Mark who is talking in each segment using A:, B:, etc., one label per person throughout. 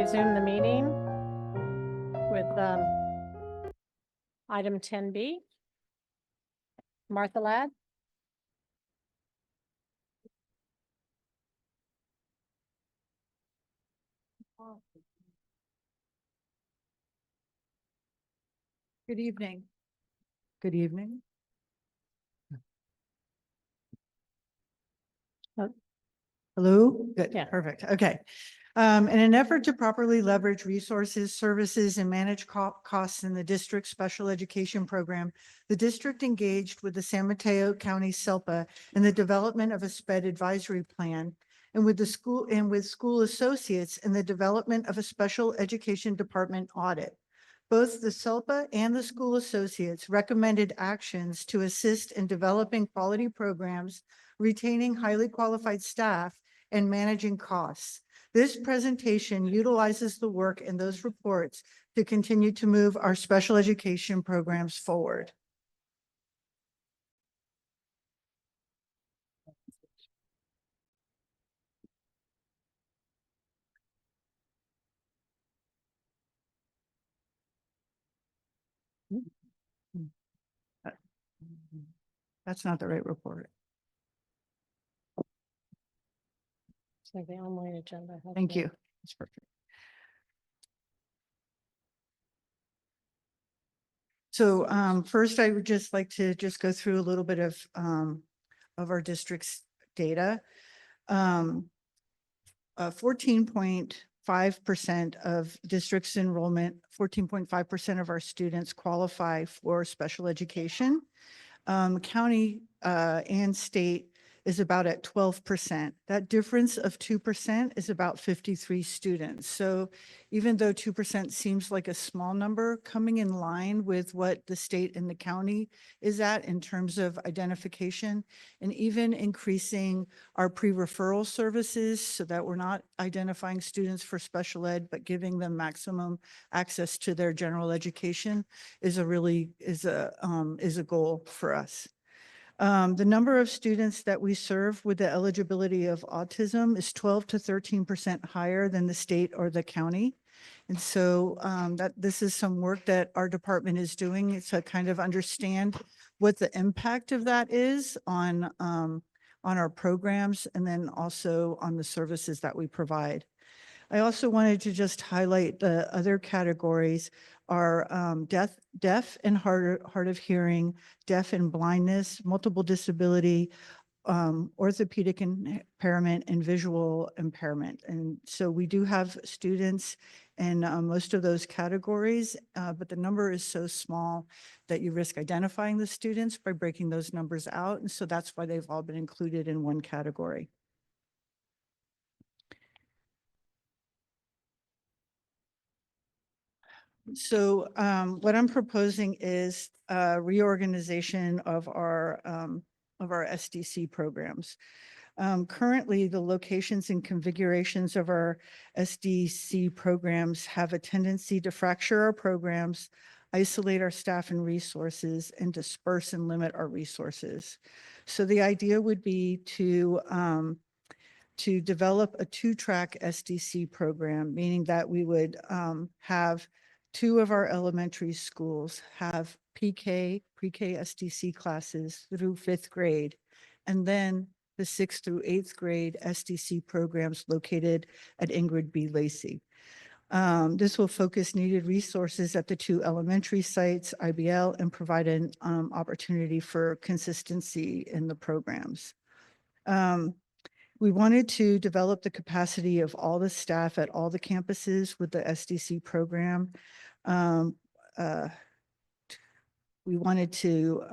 A: resume the meeting with item 10B. Martha Ladd.
B: Good evening. Good evening. Hello? Good,
A: Yeah.
B: perfect. Okay. In an effort to properly leverage resources, services, and manage costs in the district's special education program, the district engaged with the San Mateo County SELPA in the development of a SPED advisory plan and with school associates in the development of a special education department audit. Both the SELPA and the school associates recommended actions to assist in developing quality programs, retaining highly qualified staff, and managing costs. This presentation utilizes the work in those reports to continue to move our special education programs forward. That's not the right report.
A: It's like the online agenda.
B: Thank you. That's perfect. So first, I would just like to go through a little bit of our district's data. 14.5% of district's enrollment, 14.5% of our students qualify for special education. County and state is about at 12%. That difference of 2% is about 53 students. So even though 2% seems like a small number, coming in line with what the state and the county is at in terms of identification, and even increasing our pre-referral services so that we're not identifying students for special ed, but giving them maximum access to their general education is a goal for us. The number of students that we serve with the eligibility of autism is 12 to 13% higher than the state or the county. And so this is some work that our department is doing to kind of understand what the impact of that is on our programs and then also on the services that we provide. I also wanted to just highlight the other categories are deaf and hard of hearing, deaf and blindness, multiple disability, orthopedic impairment, and visual impairment. And so we do have students in most of those categories, but the number is so small that you risk identifying the students by breaking those numbers out. And so that's why they've all been included in one category. So what I'm proposing is a reorganization of our SDC programs. Currently, the locations and configurations of our SDC programs have a tendency to fracture our programs, isolate our staff and resources, and disperse and limit our resources. So the idea would be to develop a two-track SDC program, meaning that we would have two of our elementary schools have pre-K SDC classes through 5th grade, and then the 6th through 8th grade SDC programs located at Ingrid B. Lacey. This will focus needed resources at the two elementary sites, IBL, and provide an opportunity for consistency in the programs. We wanted to develop the capacity of all the staff at all the campuses with the SDC program. We wanted to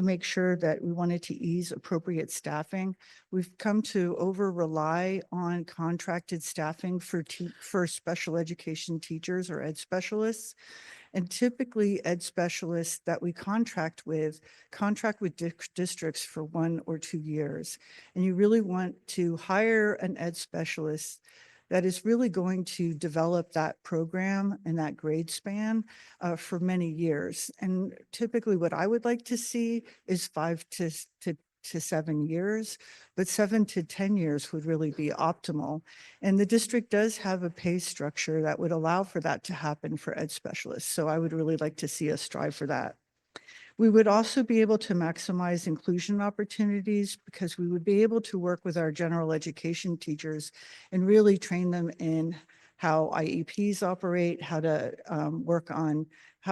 B: make sure that we wanted to ease appropriate staffing. We've come to over-rely on contracted staffing for special education teachers or ed specialists. And typically ed specialists that we contract with districts for 1 or 2 years. And you really want to hire an ed specialist that is really going to develop that program and that grade span for many years. And typically what I would like to see is 5 to to 7 years, but 7 to 10 years would really be optimal. And the district does have a pay structure that would allow for that to happen for ed specialists. So I would really like to see us strive for that. We would also be able to maximize inclusion opportunities because we would be able to work with our general education teachers and really train them in how IEPs operate, how to work on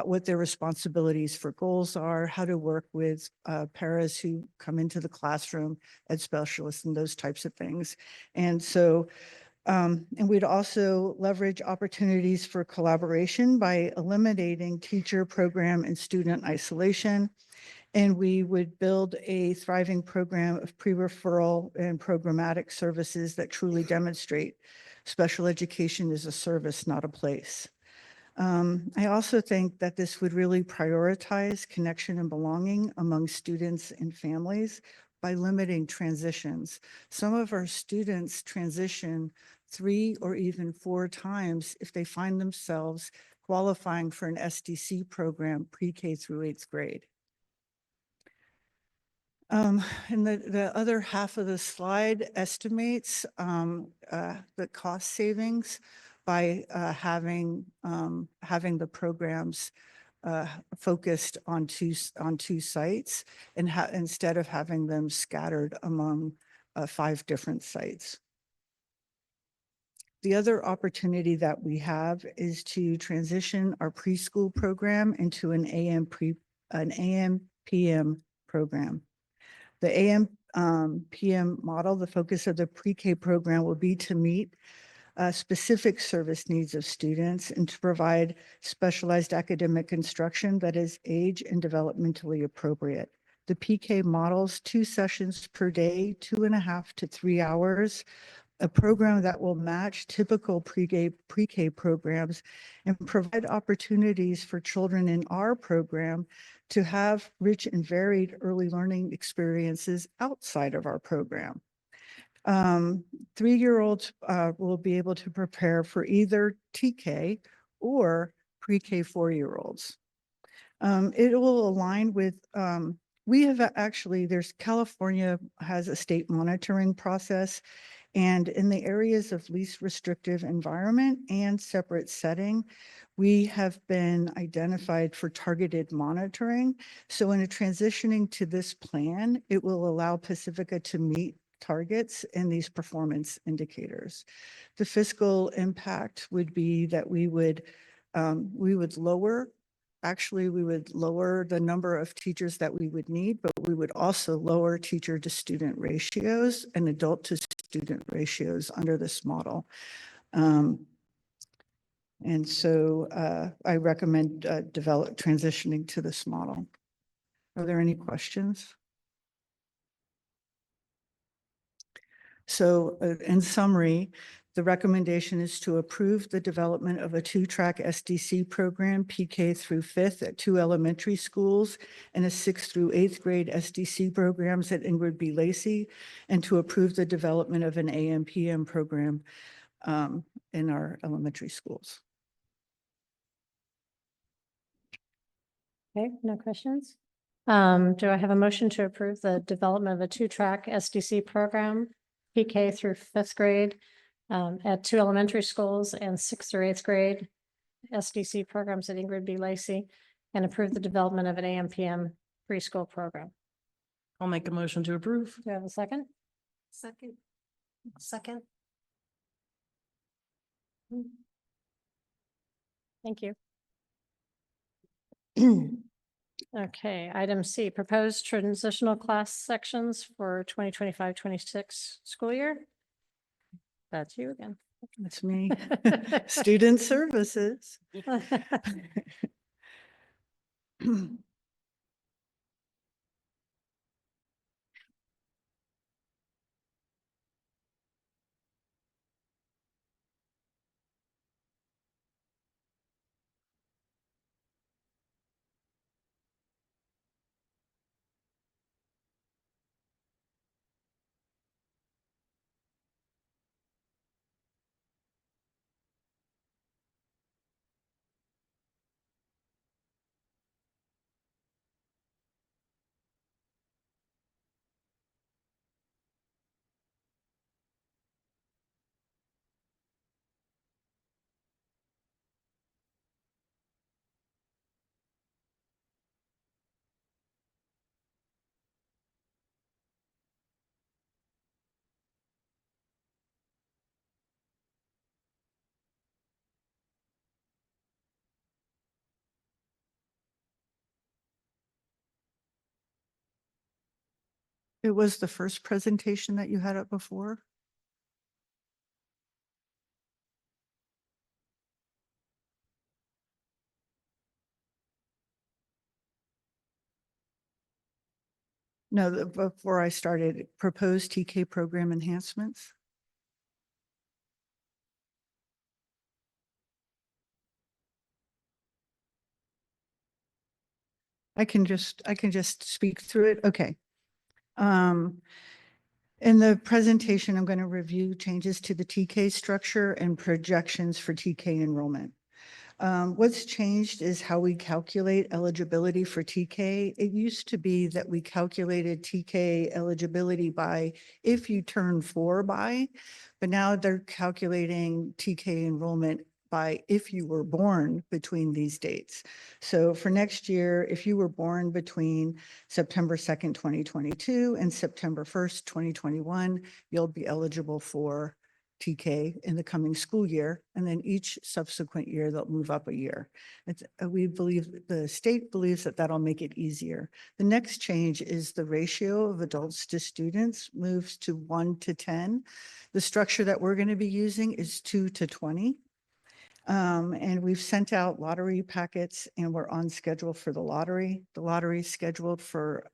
B: what their responsibilities for goals are, how to work with paras who come into the classroom, ed specialists, and those types of things. And so and we'd also leverage opportunities for collaboration by eliminating teacher, program, and student isolation. And we would build a thriving program of pre-referral and programmatic services that truly demonstrate special education is a service, not a place. I also think that this would really prioritize connection and belonging among students and families by limiting transitions. Some of our students transition 3 or even 4 times if they find themselves qualifying for an SDC program pre-K through 8th grade. And the other half of the slide estimates the cost savings by having the programs focused on two sites and instead of having them scattered among 5 different sites. The other opportunity that we have is to transition our preschool program into an AM PM program. The AM PM model, the focus of the pre-K program will be to meet specific service needs of students and to provide specialized academic instruction that is age and developmentally appropriate. The PK models 2 sessions per day, 2.5 to 3 hours, a program that will match typical pre-K programs and provide opportunities for children in our program to have rich and varied early learning experiences outside of our program. 3-year-olds will be able to prepare for either TK or pre-K 4-year-olds. It will align with, we have actually, California has a state monitoring process, and in the areas of least restrictive environment and separate setting, we have been identified for targeted monitoring. So in a transitioning to this plan, it will allow Pacifica to meet targets and these performance indicators. The fiscal impact would be that we would lower the number of teachers that we would need, but we would also lower teacher to student ratios and adult to student ratios under this model. And so I recommend transitioning to this model. Are there any questions? So in summary, the recommendation is to approve the development of a 2-track SDC program, PK through 5th at 2 elementary schools and a 6th through 8th grade SDC programs at Ingrid B. Lacey, and to approve the development of an AM/PM program in our elementary schools.
A: Okay, no questions? Do I have a motion to approve the development of a 2-track SDC program, PK through 5th grade, at 2 elementary schools and 6th through 8th grade SDC programs at Ingrid B. Lacey, and approve the development of an AM/PM preschool program?
C: I'll make a motion to approve.
A: Do I have a second?
C: Second. Second.
A: Thank you. Okay, item C, proposed transitional class sections for 2025-26 school year. That's you again.
B: That's me. Student services. It was the first presentation that you had up before. No, before I started, proposed TK program enhancements. I can just speak through it. Okay. In the presentation, I'm going to review changes to the TK structure and projections for TK enrollment. What's changed is how we calculate eligibility for TK. It used to be that we calculated TK eligibility by if you turn 4 by, but now they're calculating TK enrollment by if you were born between these dates. So for next year, if you were born between September 2nd, 2022 and September 1st, 2021, you'll be eligible for TK in the coming school year, and then each subsequent year they'll move up a year. We believe, the state believes that that'll make it easier. The next change is the ratio of adults to students moves to 1 to 10. The structure that we're going to be using is 2 to 20. And we've sent out lottery packets and we're on schedule for the lottery. The lottery is scheduled for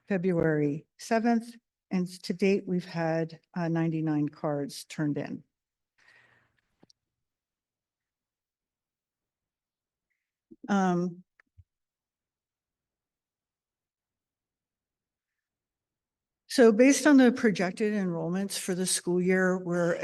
B: February 7th. And to date, we've had 99 cards turned in. So based on the projected enrollments for the school year, we're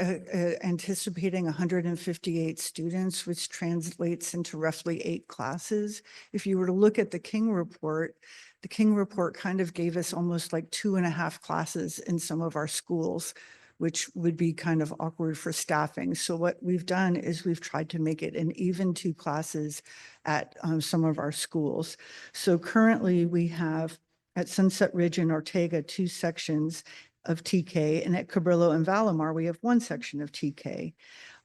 B: anticipating 158 students, which translates into roughly 8 classes. If you were to look at the King report, the King report kind of gave us almost like 2.5 classes in some of our schools, which would be kind of awkward for staffing. So what we've done is we've tried to make it an even 2 classes at some of our schools. So currently we have at Sunset Ridge and Ortega 2 sections of TK, and at Cabrillo and Valimar, we have 1 section of TK.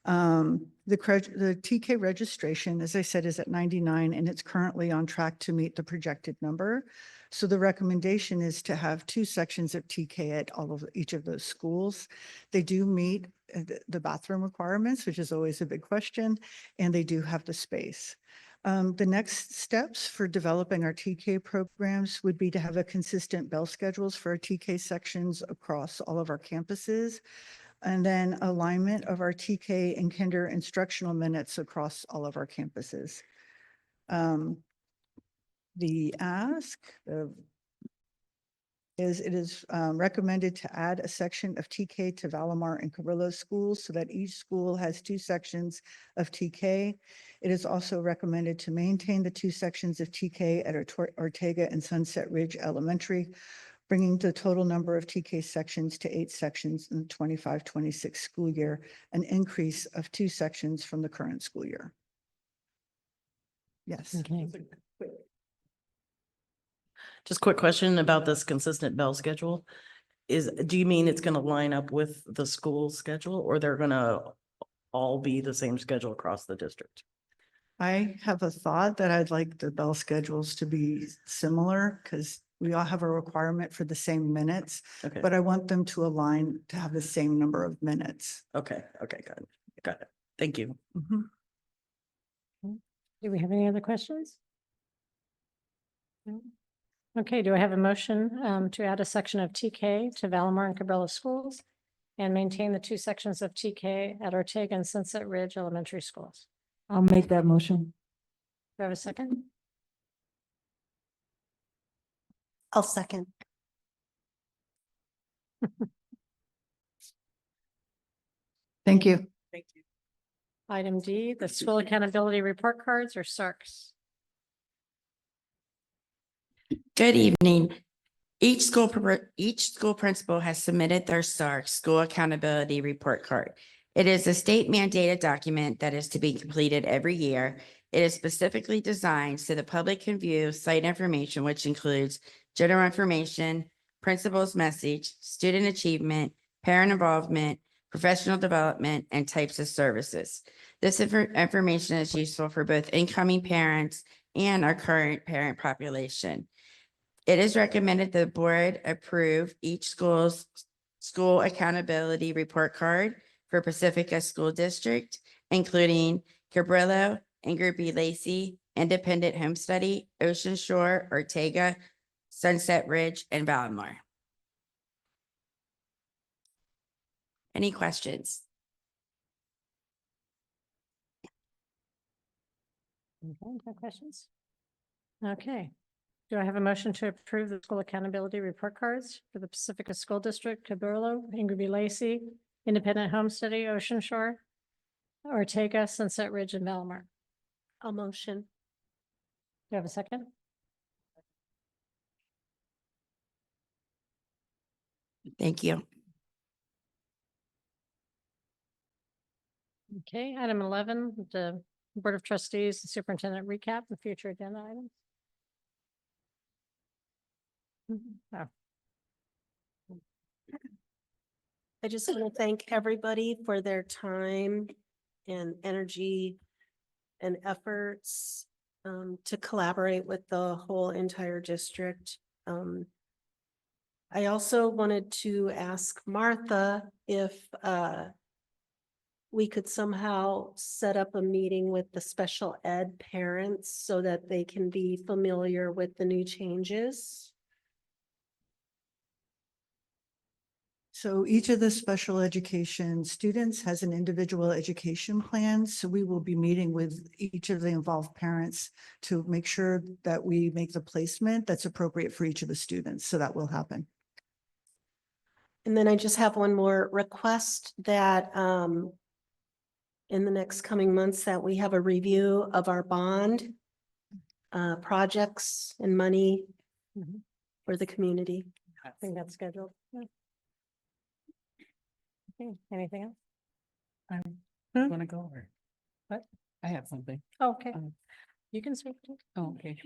B: The TK registration, as I said, is at 99, and it's currently on track to meet the projected number. So the recommendation is to have 2 sections of TK at each of those schools. They do meet the bathroom requirements, which is always a big question, and they do have the space. The next steps for developing our TK programs would be to have a consistent bell schedules for our TK sections across all of our campuses, and then alignment of our TK and kinder instructional minutes across all of our campuses. The ask is it is recommended to add a section of TK to Valimar and Cabrillo schools so that each school has 2 sections of TK. It is also recommended to maintain the 2 sections of TK at Ortega and Sunset Ridge Elementary, bringing the total number of TK sections to 8 sections in the 25-26 school year, an increase of 2 sections from the current school year. Yes.
A: Okay.
C: Just quick question about this consistent bell schedule. Do you mean it's gonna line up with the school schedule, or they're gonna all be the same schedule across the district?
B: I have a thought that I'd like the bell schedules to be similar because we all have a requirement for the same minutes,
C: Okay,
B: but I want them to align to have the same number of minutes.
C: okay, got it. Thank you.
B: Mhm.
A: Do we have any other questions? No? Okay, do I have a motion to add a section of TK to Valimar and Cabrillo schools and maintain the 2 sections of TK at Ortega and Sunset Ridge Elementary schools?
D: I'll make that motion.
A: Do I have a second?
C: I'll second.
B: Thank you.
C: Thank you.
A: Item D, the school accountability report cards or SARCs.
E: Good evening. Each school principal has submitted their SARC, School Accountability Report Card. It is a state mandated document that is to be completed every year. It is specifically designed so the public can view site information, which includes general information, principal's message, student achievement, parent involvement, professional development, and types of services. This information is useful for both incoming parents and our current parent population. It is recommended the board approve each school's school accountability report card for Pacifica School District, including Cabrillo, Ingram B. Lacey, Independent Home Study, Ocean Shore, Ortega, Sunset Ridge, and Valmar. Any questions?
A: Okay, no questions? Okay. Do I have a motion to approve the school accountability report cards for the Pacifica School District, Cabrillo, Ingram B. Lacey, Independent Home Study, Ocean Shore, Ortega, Sunset Ridge, and Valmar? A motion. Do you have a second?
E: Thank you.
A: Okay, item 11, the Board of Trustees and Superintendent recap and future agenda items. Oh,
F: I just want to thank everybody for their time and energy and efforts to collaborate with the whole entire district. I also wanted to ask Martha if we could somehow set up a meeting with the special ed parents so that they can be familiar with the new changes.
B: So each of the special education students has an individual education plan. So we will be meeting with each of the involved parents to make sure that we make the placement that's appropriate for each of the students. So that will happen.
F: And then I just have one more request that in the next coming months that we have a review of our bond projects and money
A: Mhm.
F: for the community.
A: I think that's scheduled. Yeah. Okay, anything else?
G: Want to go over?
A: What?
G: I have something.
A: Okay,
G: Um,
A: you can speak to.
G: Oh, okay.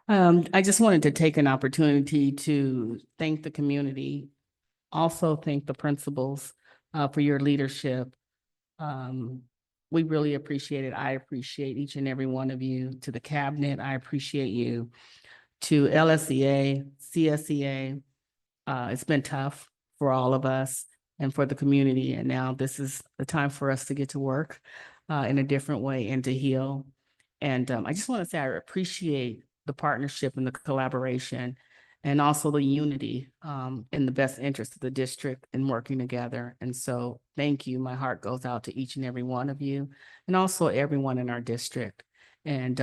G: I just wanted to take an opportunity to thank the community. Also thank the principals for your leadership. We really appreciate it. I appreciate each and every one of you. To the cabinet, I appreciate you. To LSEA, CSEA, it's been tough for all of us and for the community. And now this is the time for us to get to work in a different way and to heal. And I just want to say I appreciate the partnership and the collaboration and also the unity in the best interest of the district and working together. And so thank you. My heart goes out to each and every one of you and also everyone in our district. And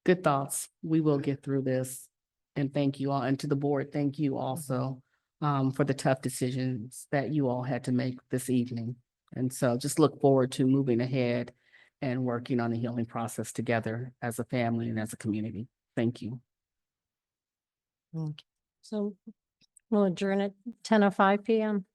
G: good thoughts. We will get through this. And thank you all. And to the board, thank you also for the tough decisions that you all had to make this evening. And so just look forward to moving ahead and working on the healing process together as a family and as a community. Thank you.
A: So we'll adjourn at 10:05 PM.